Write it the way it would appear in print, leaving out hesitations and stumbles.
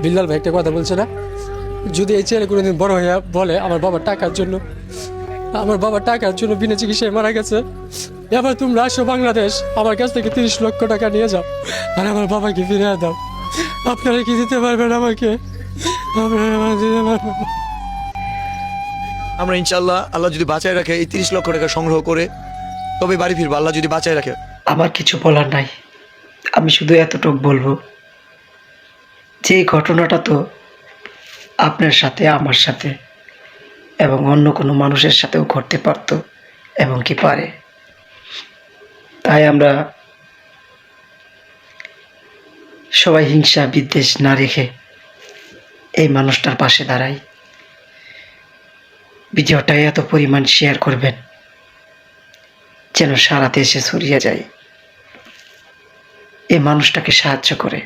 বিল্লাল ভাই একটা কথা বলছে না, যদি এই ছেলে কোনোদিন বড় হইয়া বলে আমার বাবা টাকার জন্য, আমার বাবা টাকার জন্য বিনা চিকিৎসায় মারা গেছে, এবার তোমরা আসো বাংলাদেশ, আমার কাছ থেকে 30 লক্ষ টাকা নিয়ে যাও আর আমার বাবাকে ফিরিয়ে দাও। আপনারা কি দিতে পারবেন আমাকে? আপনারা আমাকে দিতে পারবেন? আমরা ইনশাল্লাহ আল্লাহ যদি বাঁচায় রাখে এই 30 লক্ষ টাকা সংগ্রহ করে তবে বাড়ি ফিরবো, আল্লাহ যদি বাঁচায় রাখে। আমার কিছু বলার নাই, আমি শুধু এতটুকু বলবো যে এই ঘটনাটা তো আপনার সাথে, আমার সাথে এবং অন্য কোনো মানুষের সাথেও ঘটতে পারত এবং কি পারে। তাই আমরা সবাই হিংসা বিদ্বেষ না রেখে এই মানুষটার পাশে দাঁড়াই। ভিডিওটা এত পরিমাণ শেয়ার করবেন যেন সারা দেশে ছড়িয়ে যায়, এই মানুষটাকে সাহায্য করে।